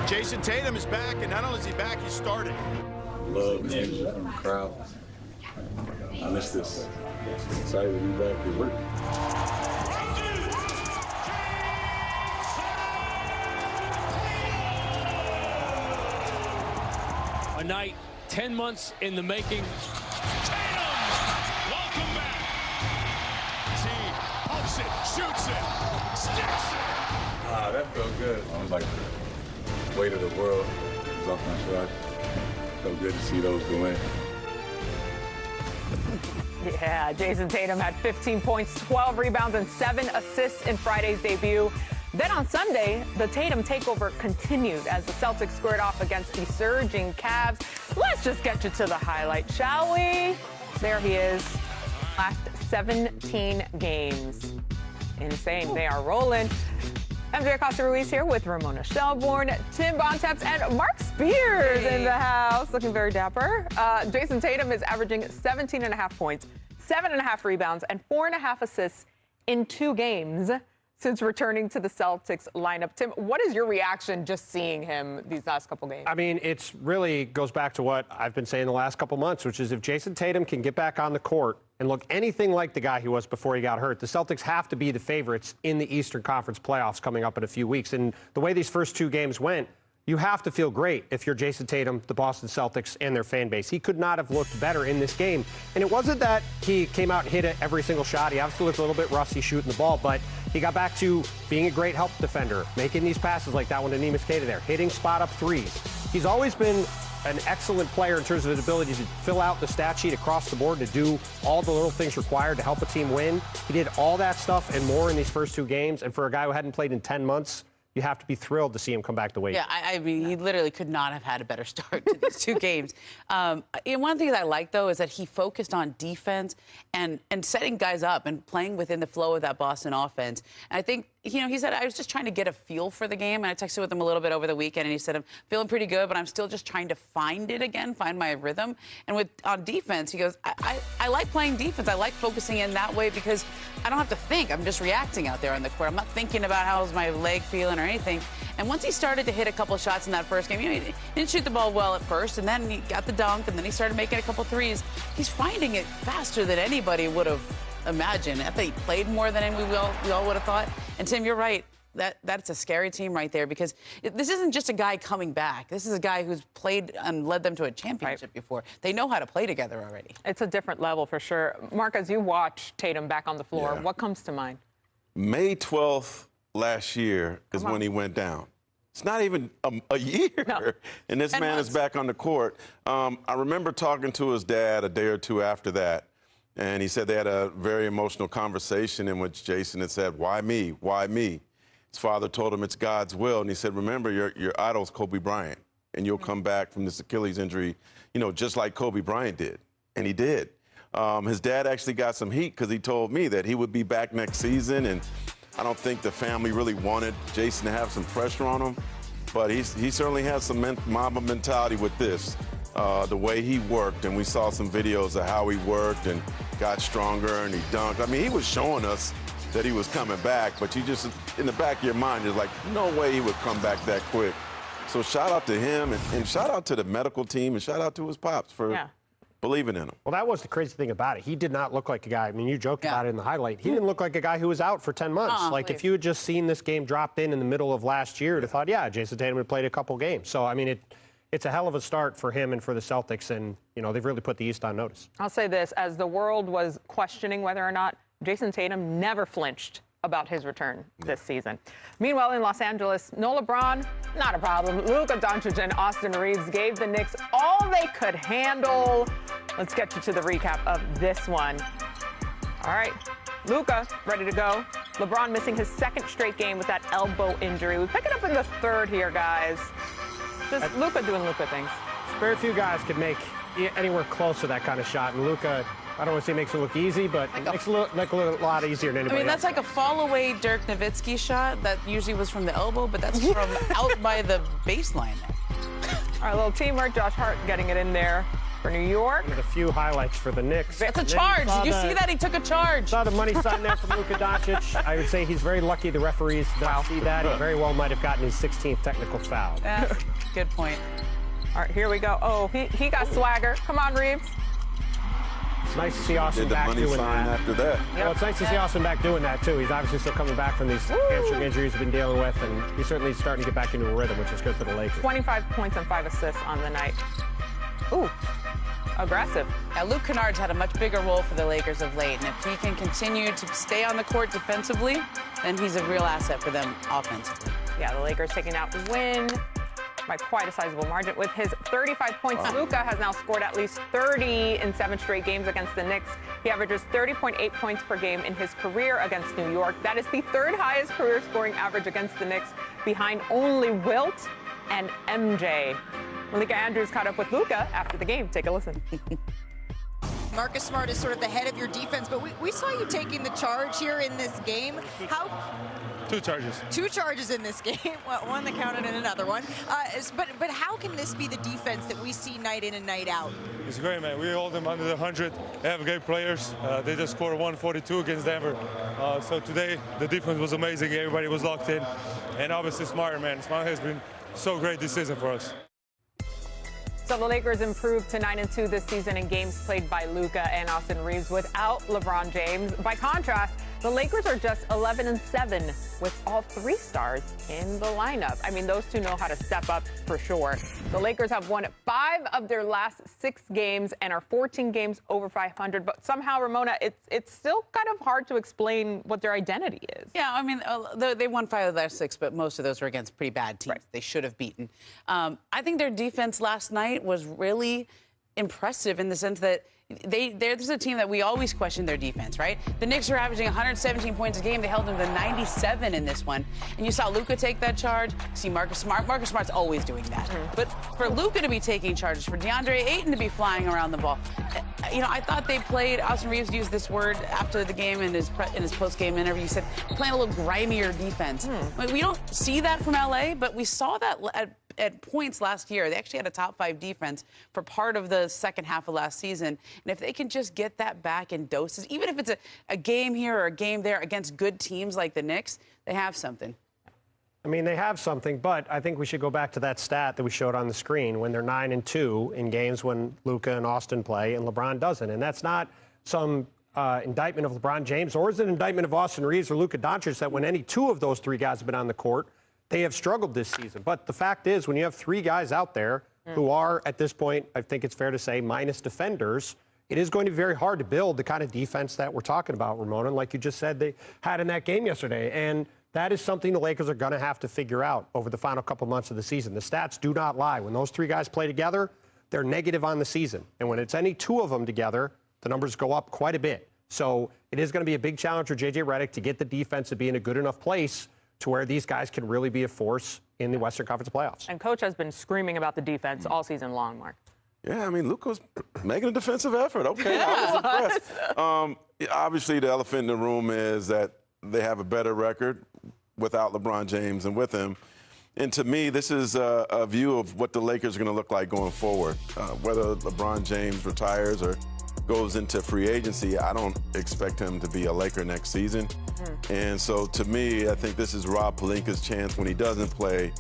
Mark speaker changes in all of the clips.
Speaker 1: Jason Tatum is back, and not only is he back, he started.
Speaker 2: Love and energy from the crowd. I miss this. Excited to be back to work.
Speaker 3: A night 10 months in the making.
Speaker 1: Tatum! Welcome back. Team hooks it, shoots it, sticks it.
Speaker 2: Ah, that felt good. I was like the weight of the world was off my shoulders. Felt good to see those go in.
Speaker 4: Yeah, Jason Tatum had 15 points, 12 rebounds, and 7 assists in Friday's debut. Then on Sunday, the Tatum takeover continued as the Celtics squared off against the surging Cavs. Let's just get you to the highlight, shall we? There he is. Last 17 games. Insane. They are rolling. MJ Acosta-Ruiz here with Ramona Shelbourne, Tim Bontemps, and Mark Spears in the house. Looking very dapper. Jason Tatum is averaging 17.5 points, 7.5 rebounds, and 4.5 assists in 2 games since returning to the Celtics lineup. Tim, what is your reaction just seeing him these last couple games?
Speaker 5: I mean, it's really goes back to what I've been saying the last couple months, which is if Jason Tatum can get back on the court and look anything like the guy he was before he got hurt, the Celtics have to be the favorites in the Eastern Conference playoffs coming up in a few weeks. And the way these first 2 games went, you have to feel great if you're Jason Tatum, the Boston Celtics, and their fan base. He could not have looked better in this game. And it wasn't that he came out and hit it every single shot. He obviously looked a little bit rusty shooting the ball, but he got back to being a great help defender, making these passes like that one to Neemias Queta there, hitting spot-up threes. He's always been an excellent player in terms of his ability to fill out the stat sheet across the board, to do all the little things required to help a team win. He did all that stuff and more in these first 2 games. And for a guy who hadn't played in 10 months, you have to be thrilled to see him come back the way.
Speaker 6: Yeah, I mean, he literally could not have had a better start to these 2 games. And one thing that I like, though, is that he focused on defense and setting guys up and playing within the flow of that Boston offense. And I think, you know, he said, I was just trying to get a feel for the game. And I texted with him a little bit over the weekend, and he said, I'm feeling pretty good, but I'm still just trying to find it again, find my rhythm. And on defense, he goes, I like playing defense. I like focusing in that way because I don't have to think. I'm just reacting out there on the court. I'm not thinking about how's my leg feeling or anything. And once he started to hit a couple of shots in that first game, you know, he didn't shoot the ball well at first, and then he got the dunk, and then he started making a couple threes. He's finding it faster than anybody would have imagined. I think he played more than we all would have thought. And Tim, you're right. That's a scary team right there because this isn't just a guy coming back. This is a guy who's played and led them to a championship before. They know how to play together already.
Speaker 4: It's a different level for sure. Mark, as you watch Tatum back on the floor, what comes to mind?
Speaker 7: May 12th last year is when he went down. It's not even a year, and this man is back on the court. I remember talking to his dad a day or 2 after that, and he said they had a very emotional conversation in which Jason had said, why me? Why me? His father told him it's God's will, and he said, remember, your idol's Kobe Bryant, and you'll come back from this Achilles injury, you know, just like Kobe Bryant did, and he did. His dad actually got some heat because he told me that he would be back next season, and I don't think the family really wanted Jason to have some pressure on him, but he certainly has some Mamba mentality with this, the way he worked, and we saw some videos of how he worked and got stronger and he dunked. I mean, he was showing us that he was coming back, but you just, in the back of your mind, you're like, no way he would come back that quick. So shout out to him and shout out to the medical team and shout out to his pops for believing in him.
Speaker 5: Well, that was the crazy thing about it. He did not look like a guy. I mean, you joked about it in the highlight. He didn't look like a guy who was out for 10 months. Like, if you had just seen this game dropped in the middle of last year, you'd have thought, yeah, Jason Tatum had played a couple games. So, I mean, it's a hell of a start for him and for the Celtics, and, you know, they've really put the East on notice.
Speaker 4: I'll say this. As the world was questioning whether or not Jason Tatum never flinched about his return this season. Meanwhile, in Los Angeles, no LeBron, not a problem. Luka Doncic and Austin Reeves gave the Knicks all they could handle. Let's get you to the recap of this one. All right, Luka ready to go. LeBron missing his 2nd straight game with that elbow injury. We pick it up in the 3rd here, guys. Just Luka doing Luka things.
Speaker 5: Very few guys could make anywhere close to that kind of shot, and Luka, I don't want to say makes it look easy, but it makes it look like a lot easier than anybody
Speaker 6: I mean, that's
Speaker 5: else.
Speaker 6: like a fall-away Dirk Nowitzki shot that usually was from the elbow, but that's from out by the baseline.
Speaker 4: All right, a little teamwork. Josh Hart getting it in there. For New York.
Speaker 5: One of the few highlights for the Knicks.
Speaker 6: It's a charge. Did you see that? He took a charge.
Speaker 5: Saw the money sign there from Luka Doncic. I would say he's very lucky the referees did not see that. He very well might have gotten his 16th technical foul.
Speaker 6: Good point.
Speaker 4: All right, here we go. Oh, he got swagger. Come on, Reeves.
Speaker 5: It's nice to see Austin
Speaker 7: Did the
Speaker 5: back
Speaker 7: money
Speaker 5: doing
Speaker 7: sign
Speaker 5: that.
Speaker 7: after that?
Speaker 5: Well, it's nice to see Austin back doing that, too. He's obviously still coming back from these hamstring injuries he's been dealing with, and he's certainly starting to get back into a rhythm, which is good for the Lakers.
Speaker 4: 25 points and 5 assists on the night. Ooh, aggressive.
Speaker 6: Now, Luke Kennard's had a much bigger role for the Lakers of late, and if he can continue to stay on the court defensively, then he's a real asset for them offensively.
Speaker 4: Yeah, the Lakers taking out the win by quite a sizable margin. With his 35 points, Luka has now scored at least 30 in 7 straight games against the Knicks. He averages 30.8 points per game in his career against New York. That is the 3rd highest career scoring average against the Knicks, behind only Wilt and MJ. Malika Andrews caught up with Luka after the game. Take a listen.
Speaker 8: Marcus Smart is sort of the head of your defense, but we saw you taking the charge here in this game. How?
Speaker 9: 2 charges. 2
Speaker 8: charges in this game. Well, one that counted and another one. But how can this be the defense that we see night in and night out?
Speaker 9: It's great, man. We hold them under the 100. They have great players. They just scored 142 against Denver. So today, the defense was amazing. Everybody was locked in. And obviously Smart, man. Smart has been so great this season for us.
Speaker 4: So the Lakers improved to 9-2 this season in games played by Luka and Austin Reeves without LeBron James. By contrast, the Lakers are just 11-7 with all 3 stars in the lineup. I mean, those two know how to step up for sure. The Lakers have won 5 of their last 6 games and are 14 games over 500. But somehow, Ramona, it's still kind of hard to explain what their identity is.
Speaker 6: Yeah, I mean, they won 5 of their 6, but most of those were against pretty bad teams. Right. They should have beaten. I think their defense last night was really impressive in the sense that there's a team that we always question their defense, right? The Knicks are averaging 117 points a game. They held them to 97 in this one. And you saw Luka take that charge. You see Marcus Smart. Marcus Smart's always doing that. But for Luka to be taking charges, for DeAndre Ayton to be flying around the ball, you know, I thought they played, Austin Reeves used this word after the game in his post-game interview. He said, playing a little grimier defense. I mean, we don't see that from LA, but we saw that at points last year. They actually had a top 5 defense for part of the second half of last season. And if they can just get that back in doses, even if it's a game here or a game there against good teams like the Knicks, they have something.
Speaker 5: I mean, they have something, but I think we should go back to that stat that we showed on the screen when they're 9-2 in games when Luka and Austin play and LeBron doesn't. And that's not some indictment of LeBron James, or is it an indictment of Austin Reeves or Luka Doncic that when any 2 of those 3 guys have been on the court, they have struggled this season. But the fact is, when you have 3 guys out there who are, at this point, I think it's fair to say, minus defenders, it is going to be very hard to build the kind of defense that we're talking about, Ramona. And like you just said, they had in that game yesterday. And that is something the Lakers are going to have to figure out over the final couple months of the season. The stats do not lie. When those 3 guys play together, they're negative on the season. And when it's any 2 of them together, the numbers go up quite a bit. So it is going to be a big challenge for J.J. Redick to get the defense to be in a good enough place to where these guys can really be a force in the Western Conference playoffs.
Speaker 4: And Coach has been screaming about the defense all season long, Mark.
Speaker 7: Yeah, I mean, Luka was making a defensive effort. Okay, I was impressed. Obviously, the elephant in the room is that they have a better record without LeBron James and with him. And to me, this is a view of what the Lakers are going to look like going forward. Whether LeBron James retires or goes into free agency, I don't expect him to be a Laker next season. And so to me, I think this is Rob Pelinka's chance when he doesn't play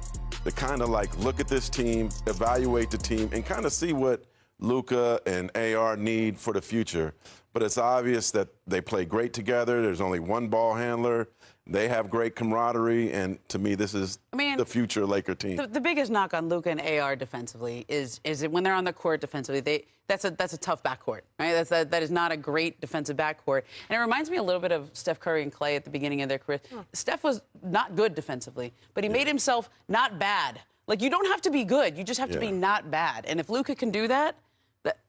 Speaker 7: to kind of like look at this team, evaluate the team, and kind of see what Luka and AR need for the future. But it's obvious that they play great together. There's only one ball handler. They have great camaraderie, and to me, this is the future Laker team.
Speaker 6: The biggest knock on Luka and AR defensively is that when they're on the court defensively, that's a tough backcourt, right? That is not a great defensive backcourt, and it reminds me a little bit of Steph Curry and Klay at the beginning of their career. Steph was not good defensively, but he made himself not bad. Like, you don't have to be good, you just have to be not bad. And if Luka can do that,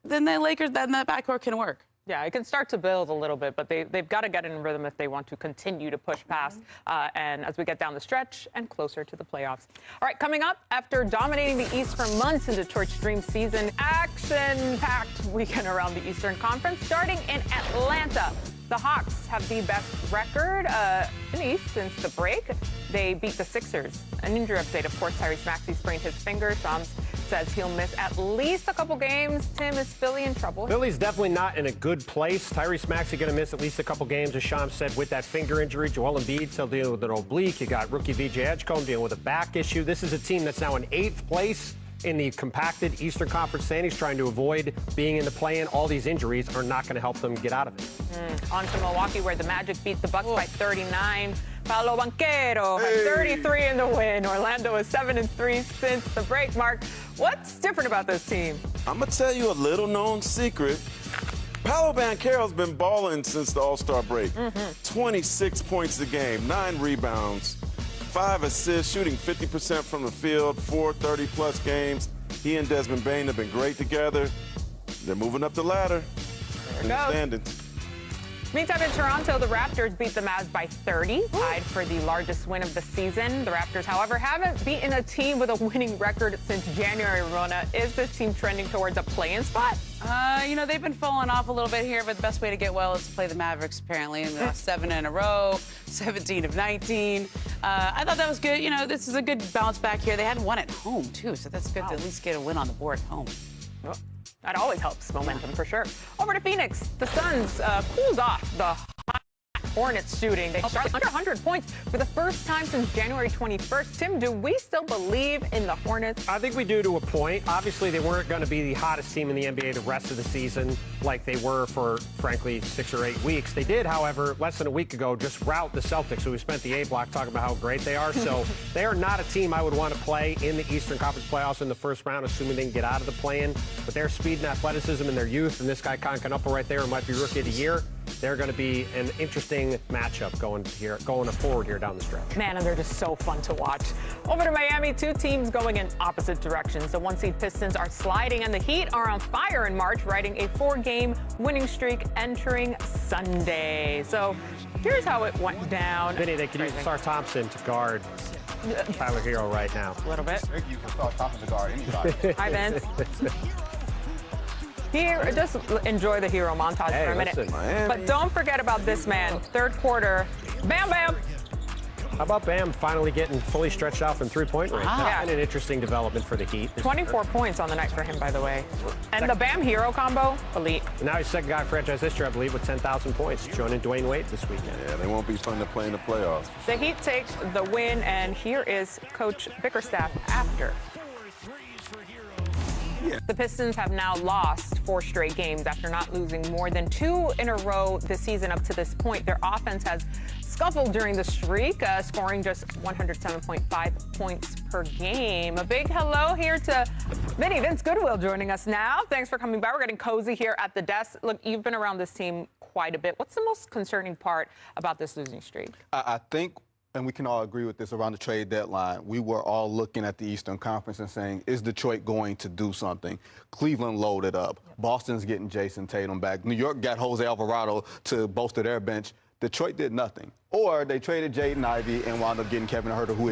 Speaker 6: then the Lakers, then that backcourt can work.
Speaker 4: Yeah, it can start to build a little bit, but they've got to get in rhythm if they want to continue to push past. And as we get down the stretch and closer to the playoffs. All right, coming up, after dominating the East for months in Detroit's dream season, action-packed weekend around the Eastern Conference, starting in Atlanta. The Hawks have the best record in the East since the break. They beat the Sixers. An injury update, of course, Tyrese Maxey sprained his finger. Shams says he'll miss at least a couple games. Tim, is Philly in trouble?
Speaker 5: Philly's definitely not in a good place. Tyrese Maxey going to miss at least a couple games, as Sham said, with that finger injury. Joel Embiid still dealing with an oblique. You got rookie VJ Edgecombe dealing with a back issue. This is a team that's now in 8th place in the compacted Eastern Conference standings, trying to avoid being in the play-in. All these injuries are not going to help them get out of it.
Speaker 4: On to Milwaukee, where the Magic beat the Bucks by 39. Paolo Banchero had 33 in the win. Orlando is 7-3 since the break. Mark, what's different about this team?
Speaker 7: I'm going to tell you a little-known secret. Paolo Banchero's been balling since the All-Star break. 26 points a game, 9 rebounds, 5 assists, shooting 50% from the field, 4 30-plus games. He and Desmond Bane have been great together. They're moving up the ladder in the standings.
Speaker 4: Meantime, in Toronto, the Raptors beat the Mavs by 30, tied for the largest win of the season. The Raptors, however, haven't beaten a team with a winning record since January. Rona, is this team trending towards a play-in spot?
Speaker 6: You know, they've been falling off a little bit here, but the best way to get well is to play the Mavericks, apparently. And 7 in a row, 17 of 19. I thought that was good. You know, this is a good bounce back here. They hadn't won at home, too, so that's good to at least get a win on the board at home.
Speaker 4: Well, that always helps momentum, for sure. Over to Phoenix. The Suns cooled off the hot Hornets shooting. They shot under 100 points for the first time since January 21st. Tim, do we still believe in the Hornets?
Speaker 5: I think we do to a point. Obviously, they weren't going to be the hottest team in the NBA the rest of the season like they were for, frankly, 6 or 8 weeks. They did, however, less than a week ago, just rout the Celtics, who we spent the A block talking about how great they are. So they are not a team I would want to play in the Eastern Conference playoffs in the first round, assuming they can get out of the play-in. But their speed and athleticism and their youth, and this guy, Concanuppo, right there, might be Rookie of the Year. They're going to be an interesting matchup going forward here down the stretch.
Speaker 4: Man, and they're just so fun to watch. Over to Miami, 2 teams going in opposite directions. The 1-seed Pistons are sliding, and the Heat are on fire in March, riding a 4-game winning streak entering Sunday. So here's how it went down.
Speaker 5: Vinny, they could use Sar Thompson to guard Tyler Hero right now.
Speaker 4: A little bit.
Speaker 10: You can Sar Thompson to guard anybody.
Speaker 4: Hi, Vince. Here, just enjoy the hero montage for a minute. But don't forget about this man. Third quarter, Bam Bam.
Speaker 5: How about Bam finally getting fully stretched out from three-point range? That's been an interesting development for the Heat.
Speaker 4: 24 points on the night for him, by the way. And the Bam hero combo, elite.
Speaker 5: And now he's second guy in franchise history, I believe, with 10,000 points, joining Dwayne Wade this weekend.
Speaker 7: Yeah, they won't be fun to play in the playoffs.
Speaker 4: The Heat take the win, and here is Coach Bickerstaff after. The Pistons have now lost 4 straight games after not losing more than 2 in a row this season up to this point. Their offense has scuffled during the streak, scoring just 107.5 points per game. A big hello here to Vince Goodwill joining us now. Thanks for coming by. We're getting cozy here at the desk. Look, you've been around this team quite a bit. What's the most concerning part about this losing streak?
Speaker 10: I think, and we can all agree with this, around the trade deadline, we were all looking at the Eastern Conference and saying, is Detroit going to do something? Cleveland loaded up. Boston's getting Jason Tatum back. New York got Jose Alvarado to bolster their bench. Detroit did nothing. Or they traded Jaden Ivey and wound up getting Kevin Huerter, who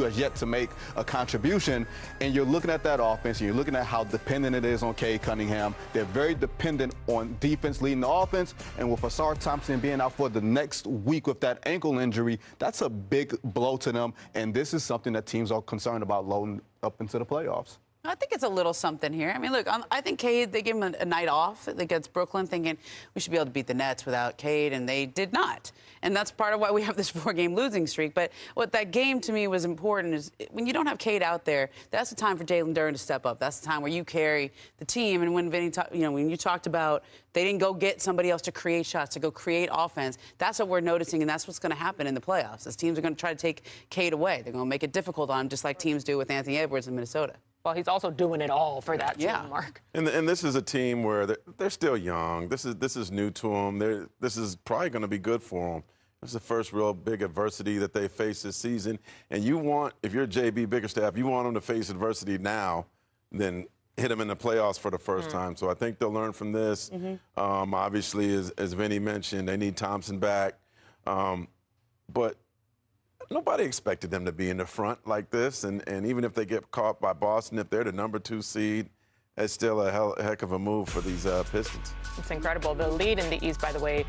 Speaker 10: has yet to make a contribution. And you're looking at that offense, and you're looking at how dependent it is on Cade Cunningham. They're very dependent on defense leading the offense. And with Sar Thompson being out for the next week with that ankle injury, that's a big blow to them. And this is something that teams are concerned about loading up into the playoffs.
Speaker 6: I think it's a little something here. I mean, look, I think Cade, they gave him a night off against Brooklyn, thinking we should be able to beat the Nets without Cade, and they did not. And that's part of why we have this 4-game losing streak. But what that game to me was important is when you don't have Cade out there, that's the time for Jalen Duren to step up. That's the time where you carry the team. And when Vinny, when you talked about they didn't go get somebody else to create shots, to go create offense, that's what we're noticing, and that's what's going to happen in the playoffs. As teams are going to try to take Cade away. They're going to make it difficult on him, just like teams do with Anthony Edwards in Minnesota.
Speaker 4: Well, he's also doing it all for that team, Mark.
Speaker 7: And this is a team where they're still young. This is new to them. This is probably going to be good for them. This is the first real big adversity that they face this season. And you want, if you're JB Bickerstaff, you want them to face adversity now, then hit them in the playoffs for the first time. So I think they'll learn from this. Obviously, as Vinny mentioned, they need Thompson back. But nobody expected them to be in the front like this. And even if they get caught by Boston, if they're the number 2 seed, it's still a heck of a move for these Pistons.
Speaker 4: It's incredible. The lead in the East, by the way,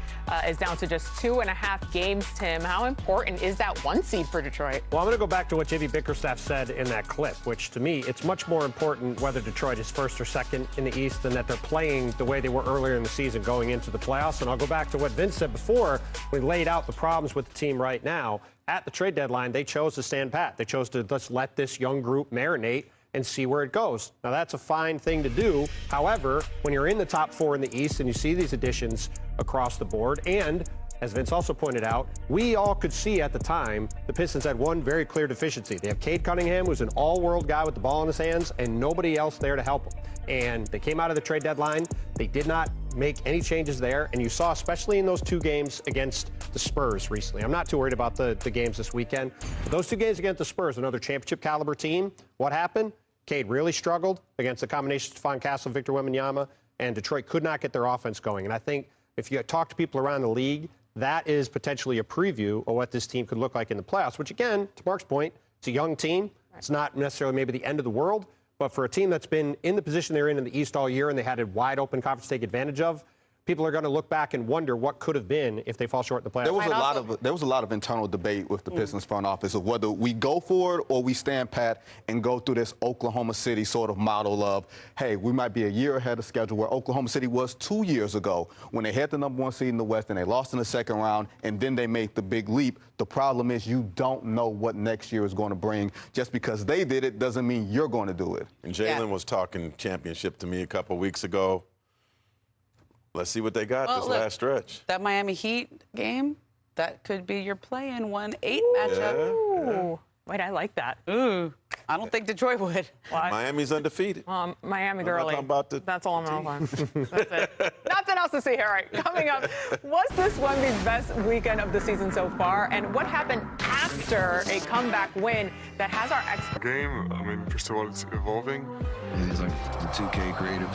Speaker 4: is down to just 2.5 games, Tim. How important is that 1 seed for Detroit?
Speaker 5: Well, I'm going to go back to what J.B. Bickerstaff said in that clip, which to me, it's much more important whether Detroit is first or second in the East than that they're playing the way they were earlier in the season going into the playoffs. And I'll go back to what Vince said before. We laid out the problems with the team right now. At the trade deadline, they chose to stand pat. They chose to just let this young group marinate and see where it goes. Now, that's a fine thing to do. However, when you're in the top 4 in the East and you see these additions across the board, and as Vince also pointed out, we all could see at the time the Pistons had one very clear deficiency. They have Cade Cunningham, who's an all-world guy with the ball in his hands, and nobody else there to help him. And they came out of the trade deadline. They did not make any changes there. And you saw, especially in those 2 games against the Spurs recently. I'm not too worried about the games this weekend. But those 2 games against the Spurs, another championship caliber team, what happened? Cade really struggled against the combination of Stephon Castle, Victor Wembanyama, and Detroit could not get their offense going. And I think if you talk to people around the league, that is potentially a preview of what this team could look like in the playoffs, which, again, to Mark's point, it's a young team. It's not necessarily maybe the end of the world, but for a team that's been in the position they're in the East all year and they had a wide-open conference to take advantage of, people are going to look back and wonder what could have been if they fall short in the playoffs.
Speaker 10: There was a lot of internal debate with the Pistons front office of whether we go for it or we stand pat and go through this Oklahoma City sort of model of, hey, we might be a year ahead of schedule, where Oklahoma City was 2 years ago when they had the number 1 seed in the West and they lost in the second round and then they made the big leap. The problem is you don't know what next year is going to bring. Just because they did it doesn't mean you're going to do it.
Speaker 7: And Jalen was talking championship to me a couple weeks ago. Let's see what they got this last stretch.
Speaker 6: That Miami Heat game, that could be your play-in 1-8 matchup.
Speaker 4: Ooh. Wait, I like that.
Speaker 6: Ooh, I don't think Detroit would.
Speaker 4: Well,
Speaker 7: Miami's undefeated.
Speaker 4: Miami girly. That's all I'm on. That's it. Nothing else to see here. All right, coming up, was this Wemby's best weekend of the season so far? And what happened after a comeback win that has our experts?
Speaker 11: Game, I mean, first of all, it's evolving.
Speaker 12: It's like the 2K creative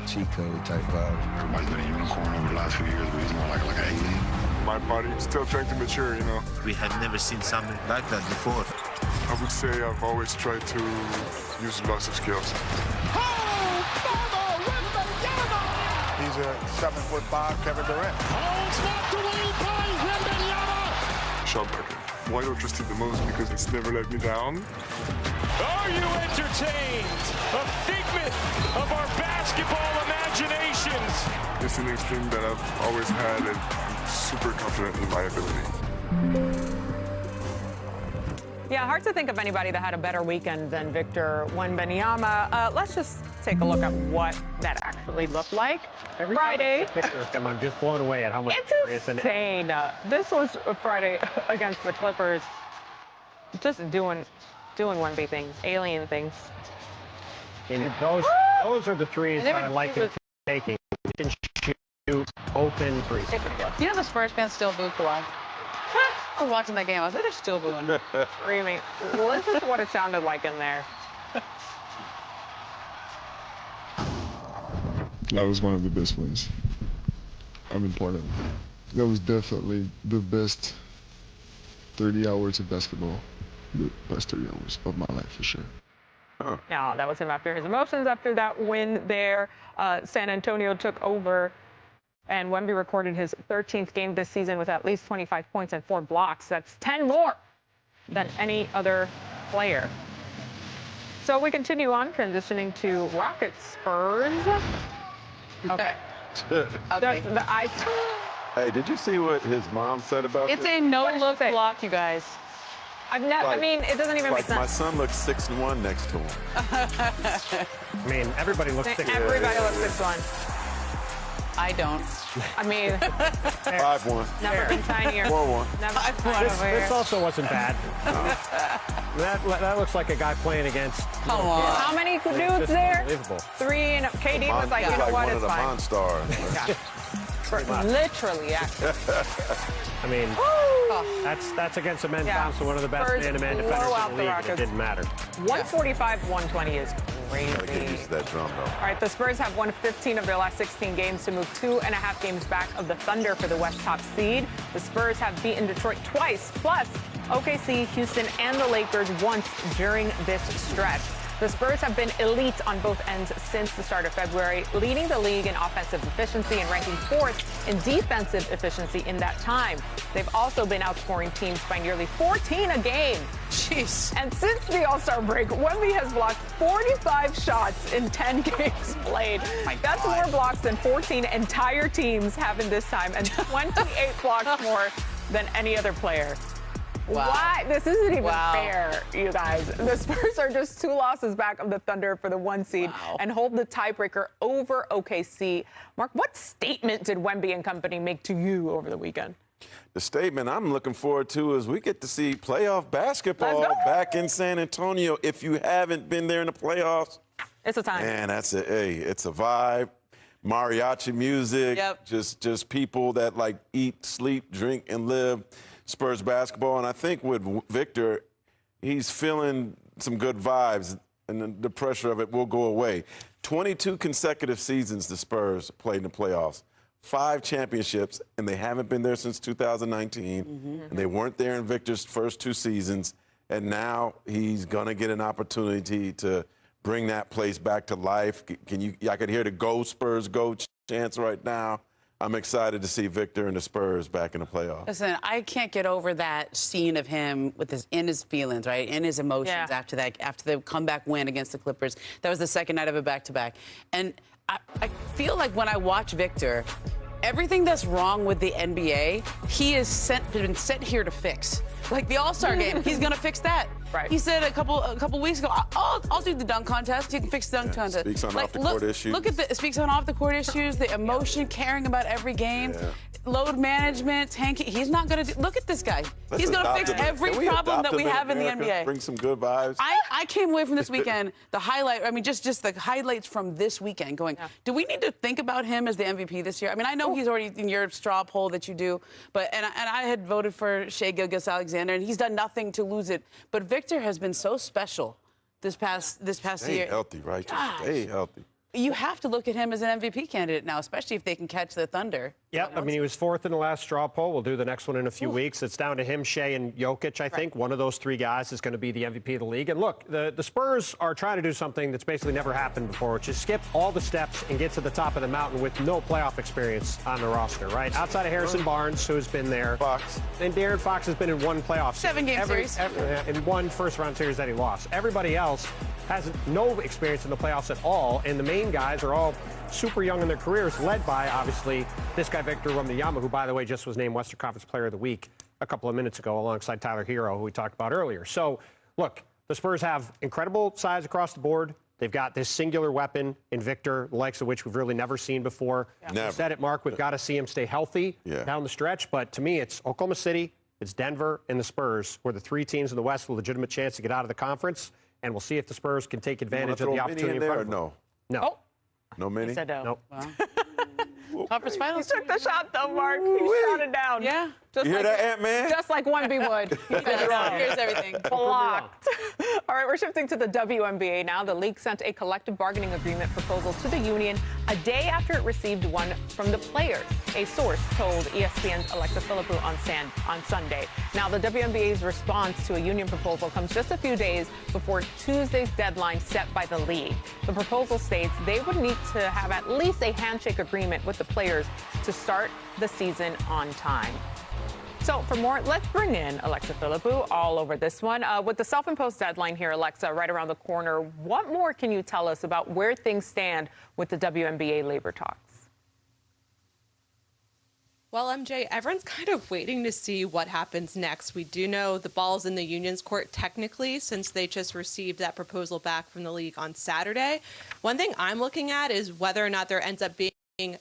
Speaker 12: cheat code type vibe.
Speaker 13: Everybody's been a unicorn over the last few years, but he's more like an alien.
Speaker 11: My body's still trying to mature, you know.
Speaker 12: We have never seen something like that before.
Speaker 11: I would say I've always tried to use lots of skills.
Speaker 13: He's a 7'5" Kevin Durant.
Speaker 1: Knocked away by Wembanyama.
Speaker 11: Shot blocking. Why don't you just the most? Because it's never let me down.
Speaker 1: Are you entertained? A figment of our basketball imaginations.
Speaker 11: It's an instinct that I've always had, and I'm super confident in my ability.
Speaker 4: Yeah, hard to think of anybody that had a better weekend than Victor Wembanyama. Let's just take a look at what that actually looked like. Friday.
Speaker 5: I'm just blown away at how much
Speaker 4: it's insane. This was Friday against the Clippers. Just doing Wemby things, alien things.
Speaker 5: And those are the threes that I like him taking. He can shoot open threes.
Speaker 6: You know the Spurs fans still boo Kawhi? I was watching that game. I was like, they're still booing.
Speaker 4: Screaming. Listen to what it sounded like in there.
Speaker 11: That was one of the best wins. I'm important. That was definitely the best 30 hours of basketball. The best 30 hours of my life, for sure.
Speaker 4: Yeah, that was him after his emotions after that win there. San Antonio took over, and Wemby recorded his 13th game this season with at least 25 points and 4 blocks. That's 10 more than any other player. So we continue on, transitioning to Rockets Spurs. Okay. The ice.
Speaker 7: Hey, did you see what his mom said about
Speaker 6: It's
Speaker 7: this?
Speaker 6: a no-look block, you guys.
Speaker 4: I've never. I mean, it doesn't even make sense.
Speaker 7: My son looks 6'1" next to him.
Speaker 5: I mean, everybody looks 6'1".
Speaker 4: Everybody looks 6'1".
Speaker 6: I don't.
Speaker 4: I mean,
Speaker 7: 5'1".
Speaker 4: never been tinier.
Speaker 7: 4'1".
Speaker 4: Never been tinier.
Speaker 5: This also wasn't bad. That looks like a guy playing against.
Speaker 6: Come on.
Speaker 4: How many dudes there?
Speaker 5: Unbelievable.
Speaker 4: 3, and KD was like, you know what, it's fine.
Speaker 7: One of the Monstars.
Speaker 4: Yeah. Literally, actually.
Speaker 5: I mean, that's against a Amen Thompson, one of the best man-to-man defenders in the league, and it didn't matter.
Speaker 4: 145-120 is crazy.
Speaker 7: Gotta get used to that drum, though.
Speaker 4: All right, the Spurs have won 15 of their last 16 games to move 2.5 games back of the Thunder for the West top seed. The Spurs have beaten Detroit twice, plus OKC, Houston, and the Lakers once during this stretch. The Spurs have been elite on both ends since the start of February, leading the league in offensive efficiency and ranking 4th in defensive efficiency in that time. They've also been outscoring teams by nearly 14 a game.
Speaker 6: Jeez.
Speaker 4: And since the All-Star break, Wemby has blocked 45 shots in 10 games played. That's more blocks than 14 entire teams have in this time, and 28 blocks more than any other player.
Speaker 6: Wow.
Speaker 4: Why? This isn't even fair, you guys. The Spurs are just 2 losses back of the Thunder for the 1 seed and hold the tiebreaker over OKC. Mark, what statement did Wemby and company make to you over the weekend?
Speaker 7: The statement I'm looking forward to is we get to see playoff basketball back in San Antonio. If you haven't been there in the playoffs,
Speaker 4: it's a time.
Speaker 7: Man, that's a it's a vibe. Mariachi music, just people that like eat, sleep, drink, and live Spurs basketball. And I think with Victor, he's feeling some good vibes, and the pressure of it will go away. 22 consecutive seasons the Spurs played in the playoffs. 5 championships, and they haven't been there since 2019. And they weren't there in Victor's first 2 seasons. And now he's going to get an opportunity to bring that place back to life. I could hear the Go Spurs Go chants right now. I'm excited to see Victor and the Spurs back in the playoffs.
Speaker 6: Listen, I can't get over that scene of him with in his feelings, right, in his emotions after the comeback win against the Clippers. That was the second night of a back-to-back. And I feel like when I watch Victor, everything that's wrong with the NBA, he is been sent here to fix. Like the All-Star game, he's going to fix that. Right. He said a couple weeks ago, I'll do the dunk contest. You can fix the dunk contest.
Speaker 7: Speaks on off-the-court issues.
Speaker 6: Look at speaks on off-the-court issues, the emotion, caring about every game. Load management, tanking. He's not going to look at this guy. He's going to fix every problem that we have in the NBA.
Speaker 7: Bring some good vibes.
Speaker 6: I came away from this weekend, just the highlights from this weekend going, do we need to think about him as the MVP this year? I mean, I know he's already in your straw poll that you do, but and I had voted for Shai Gilgeous-Alexander, and he's done nothing to lose it. But Victor has been so special this past year.
Speaker 7: Stay healthy, right? Just stay healthy.
Speaker 6: You have to look at him as an MVP candidate now, especially if they can catch the Thunder.
Speaker 5: Yep, I mean, he was 4th in the last straw poll. We'll do the next one in a few weeks. It's down to him, Shai, and Jokic, I think. One of those 3 guys is going to be the MVP of the league. And look, the Spurs are trying to do something that's basically never happened before, which is skip all the steps and get to the top of the mountain with no playoff experience on the roster, right? Outside of Harrison Barnes, who's been there.
Speaker 7: Fox.
Speaker 5: And De'Aaron Fox has been in 1 playoff
Speaker 6: 7-game series.
Speaker 5: In 1 first-round series that he lost. Everybody else has no experience in the playoffs at all, and the main guys are all super young in their careers, led by, obviously, this guy, Victor Wembanyama, who, by the way, just was named Western Conference Player of the Week a couple of minutes ago alongside Tyler Hero, who we talked about earlier. So, look, the Spurs have incredible size across the board. They've got this singular weapon in Victor, the likes of which we've really never seen before.
Speaker 7: Never.
Speaker 5: You said it, Mark. We've got to see him stay healthy down the stretch. But to me, it's Oklahoma City, it's Denver, and the Spurs, who are the 3 teams in the West with a legitimate chance to get out of the conference. And we'll see if the Spurs can take advantage of the opportunity in front of them.
Speaker 7: No.
Speaker 4: Oh.
Speaker 7: No mini?
Speaker 4: He said no.
Speaker 5: Nope.
Speaker 6: Wow. Conference finals.
Speaker 4: He took the shot, though, Mark. He shot it down.
Speaker 6: Yeah.
Speaker 4: Just
Speaker 7: you hear that, Ant-Man?
Speaker 4: Just like Wemby would.
Speaker 6: Here's everything.
Speaker 4: Blocked. All right, we're shifting to the WNBA now. The league sent a collective bargaining agreement proposal to the union a day after it received one from the players. A source told ESPN's Alexa Philippou on Sunday. Now, the WNBA's response to a union proposal comes just a few days before Tuesday's deadline set by the league. The proposal states they would need to have at least a handshake agreement with the players to start the season on time. So for more, let's bring in Alexa Philippou all over this one. With the self-imposed deadline here, Alexa, right around the corner, what more can you tell us about where things stand with the WNBA labor talks?
Speaker 14: Well, MJ, everyone's kind of waiting to see what happens next. We do know the ball's in the union's court technically, since they just received that proposal back from the league on Saturday. One thing I'm looking at is whether or not there ends up being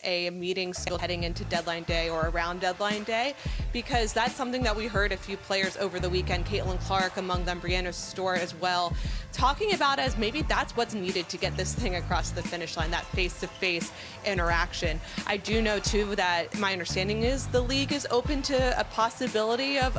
Speaker 14: a meeting still heading into deadline day or around deadline day, because that's something that we heard a few players over the weekend, Caitlin Clark among them, Brianna Storr as well, talking about as maybe that's what's needed to get this thing across the finish line, that face-to-face interaction. I do know too that my understanding is the league is open to a possibility of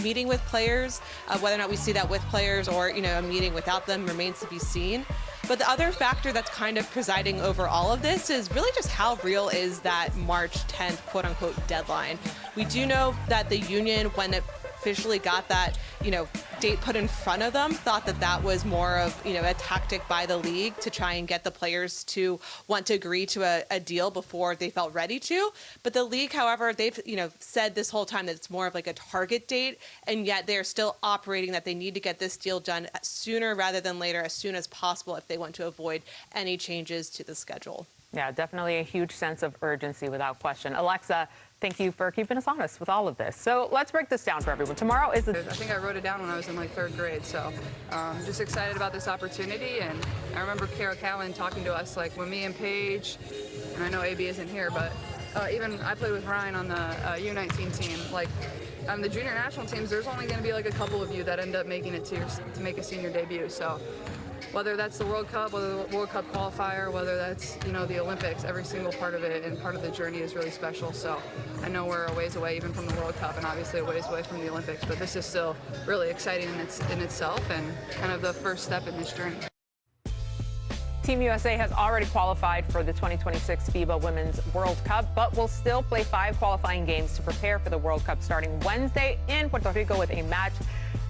Speaker 14: meeting with players. Whether or not we see that with players or, a meeting without them remains to be seen. But the other factor that's kind of presiding over all of this is really just how real is that March 10th, quote unquote, deadline. We do know that the union, when it officially got that, date put in front of them, thought that that was more of, a tactic by the league to try and get the players to want to agree to a deal before they felt ready to. But the league, however, they've, said this whole time that it's more of like a target date, and yet they're still operating that they need to get this deal done sooner rather than later, as soon as possible, if they want to avoid any changes to the schedule.
Speaker 4: Yeah, definitely a huge sense of urgency without question. Alexa, thank you for keeping us honest with all of this. So let's break this down for everyone. Tomorrow is the...
Speaker 15: I think I wrote it down when I was in like 3rd grade, so just excited about this opportunity. And I remember Kara Callan talking to us, like when me and Paige, and I know AB isn't here, but even I played with Ryan on the U19 team. Like the junior national teams, there's only going to be like a couple of you that end up making it to make a senior debut. So whether that's the World Cup, whether the World Cup qualifier, whether that's, the Olympics, every single part of it and part of the journey is really special. So I know we're a ways away even from the World Cup and obviously a ways away from the Olympics, but this is still really exciting in itself and kind of the first step in this journey.
Speaker 4: Team USA has already qualified for the 2026 FIBA Women's World Cup, but will still play 5 qualifying games to prepare for the World Cup starting Wednesday in Puerto Rico with a match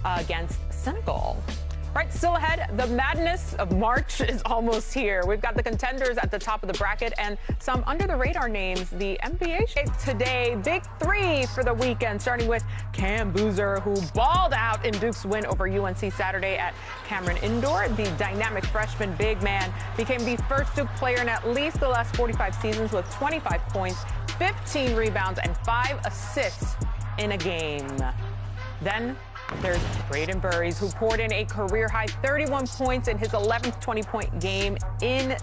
Speaker 4: against Senegal. Right, still ahead, the madness of March is almost here. We've got the contenders at the top of the bracket and some under-the-radar names. The NBA today, big 3 for the weekend, starting with Cam Boozer, who balled out in Duke's win over UNC Saturday at Cameron Indoor. The dynamic freshman big man became the first Duke player in at least the last 45 seasons with 25 points, 15 rebounds, and 5 assists in a game. Then there's Braden Burries, who poured in a career-high 31 points in his 11th 20-point game in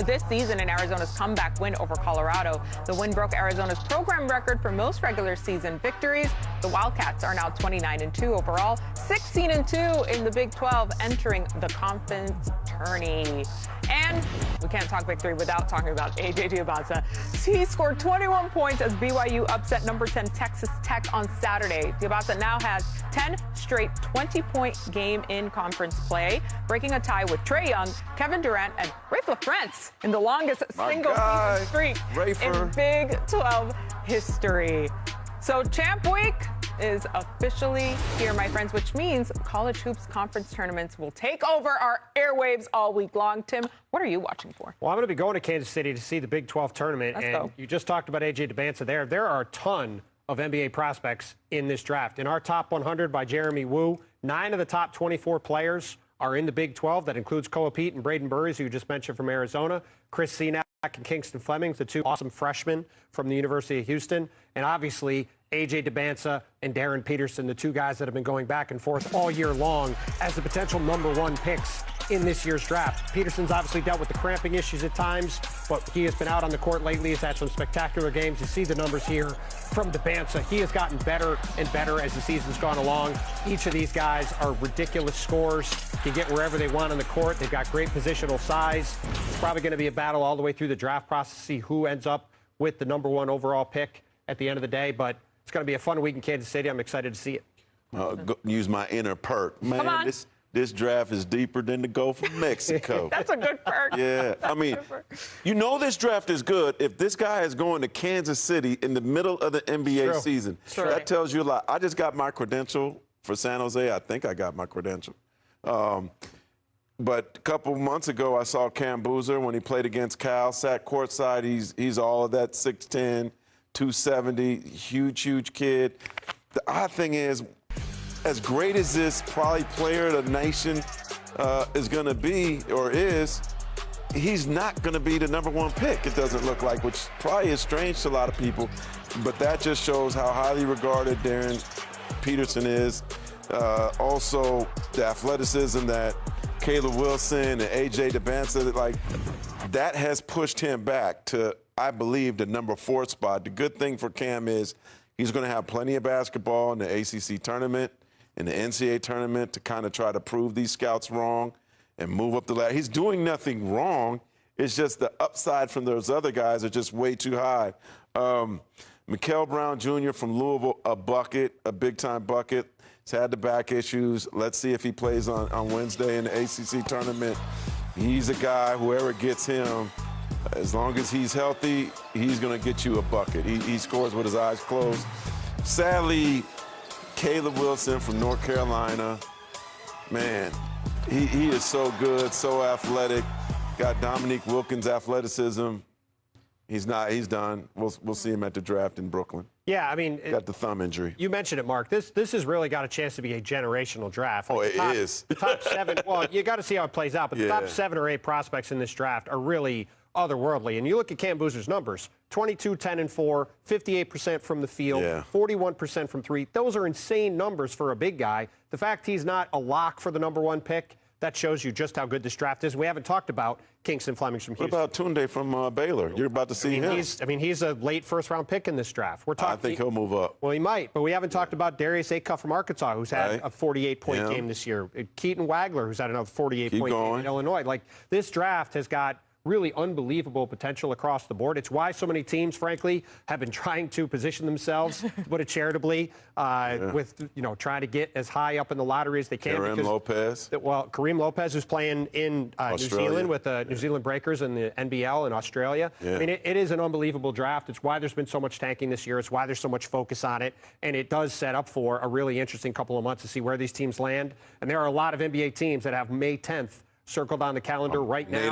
Speaker 4: this season in Arizona's comeback win over Colorado. The win broke Arizona's program record for most regular season victories. The Wildcats are now 29-2 overall, 16-2 in the Big 12, entering the conference tourney. And we can't talk Big 3 without talking about A.J. Diabasa. He scored 21 points as BYU upset number 10 Texas Tech on Saturday. Diabasa now has 10 straight 20-point game in conference play, breaking a tie with Trae Young, Kevin Durant, and Rafe LaFrentz in the longest single-season streak in Big 12 history. So Champ Week is officially here, my friends, which means college hoops conference tournaments will take over our airwaves all week long. Tim, what are you watching for?
Speaker 5: Well, I'm going to be going to Kansas City to see the Big 12 tournament.
Speaker 4: Let's
Speaker 5: and
Speaker 4: go.
Speaker 5: You just talked about A.J. Dibansa there. There are a ton of NBA prospects in this draft. In our top 100 by Jeremy Wu, 9 of the top 24 players are in the Big 12. That includes Koa Pete and Braden Burries, who you just mentioned from Arizona, Chris Senack and Kingston Fleming, the 2 awesome freshmen from the University of Houston, and obviously A.J. Dibansa and Darren Peterson, the 2 guys that have been going back and forth all year long as the potential #1 picks in this year's draft. Peterson's obviously dealt with the cramping issues at times, but he has been out on the court lately. He's had some spectacular games. You see the numbers here from Dibansa. He has gotten better and better as the season's gone along. Each of these guys are ridiculous scorers, can get wherever they want on the court. They've got great positional size. It's probably going to be a battle all the way through the draft process to see who ends up with the #1 overall pick at the end of the day, but it's going to be a fun week in Kansas City. I'm excited to see it.
Speaker 7: Use my inner perk. Man, this draft is deeper than the Gulf of Mexico.
Speaker 4: That's a good perk.
Speaker 7: Yeah, I mean, this draft is good if this guy is going to Kansas City in the middle of the NBA season. That tells you a lot. I just got my credential for San Jose. I think I got my credential. But a couple months ago, I saw Cam Boozer when he played against Cal, sat courtside. He's all of that 6'10", 270, huge kid. The odd thing is, as great as this probably player of the nation is going to be or is, he's not going to be the #1 pick, it doesn't look like, which probably is strange to a lot of people. But that just shows how highly regarded Darren Peterson is. Also, the athleticism that Caleb Wilson and A.J. Dibansa, like, that has pushed him back to, I believe, the #4 spot. The good thing for Cam is he's going to have plenty of basketball in the ACC tournament, in the NCAA tournament, to kind of try to prove these scouts wrong and move up the ladder. He's doing nothing wrong. It's just the upside from those other guys are just way too high. Mikael Brown Jr. from Louisville, a bucket, a big-time bucket. He's had the back issues. Let's see if he plays on Wednesday in the ACC tournament. He's a guy, whoever gets him, as long as he's healthy, he's going to get you a bucket. He scores with his eyes closed. Sadly, Caleb Wilson from North Carolina. Man, he is so good, so athletic. Got Dominique Wilkins' athleticism. He's done. We'll see him at the draft in Brooklyn.
Speaker 5: Yeah, I mean,
Speaker 7: got the thumb injury.
Speaker 5: You mentioned it, Mark. This has really got a chance to be a generational draft.
Speaker 7: Like it is.
Speaker 5: The top 7. Well, you got to see how it plays out. But the top 7 or 8 prospects in this draft are really otherworldly. And you look at Cam Boozer's numbers: 22, 10, and 4, 58% from the field, 41% from 3. Those are insane numbers for a big guy. The fact he's not a lock for the #1 pick, that shows you just how good this draft is. We haven't talked about Kingston Flemings from Houston.
Speaker 7: What about Tunde from Baylor? You're about to see him.
Speaker 5: He's a late first-round pick in this draft.
Speaker 7: I think he'll move up.
Speaker 5: Well, he might, but we haven't talked about Darius Acuff from Arkansas, who's had a 48-point game this year. Keaton Wagler, who's had another 48-point game in Illinois. Like, this draft has got really unbelievable potential across the board. It's why so many teams, frankly, have been trying to position themselves, to put it charitably, with, trying to get as high up in the lottery as they can.
Speaker 7: Kareem Lopez.
Speaker 5: Well, Kareem Lopez, who's playing in New Zealand with the New Zealand Breakers and the NBL in Australia. I mean, it is an unbelievable draft. It's why there's been so much tanking this year. It's why there's so much focus on it. And it does set up for a really interesting couple of months to see where these teams land. And there are a lot of NBA teams that have May 10th circled on the calendar right now. Nate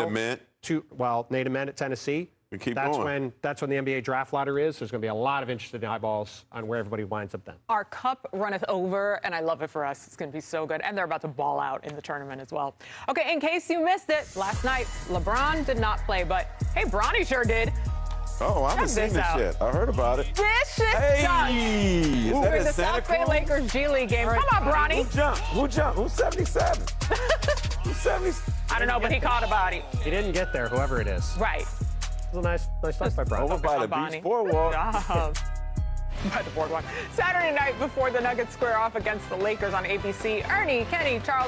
Speaker 5: Ament at Tennessee. That's when the NBA draft lottery is. There's going to be a lot of interested eyeballs on where everybody winds up then.
Speaker 4: Our cup runneth over, and I love it for us. It's going to be so good. And they're about to ball out in the tournament as well. Okay, in case you missed it, last night, LeBron did not play, but hey, Bronny sure did.
Speaker 7: Oh, I haven't seen this yet. I heard about it.
Speaker 4: This is done.
Speaker 7: Is that
Speaker 4: in the
Speaker 7: Santa
Speaker 4: South Bay
Speaker 7: Claus?
Speaker 4: Lakers G League game. Come on, Bronny.
Speaker 7: Who jumped? Who's 77? Who's 70?
Speaker 4: I don't know, but he caught a body.
Speaker 5: He didn't get there, whoever it is.
Speaker 4: Right.
Speaker 5: It was a nice touch by Bronny.
Speaker 7: Over by the beach boardwalk.
Speaker 4: By the boardwalk. Saturday night before the Nuggets square off against the Lakers on ABC, Ernie, Kenny, Charles.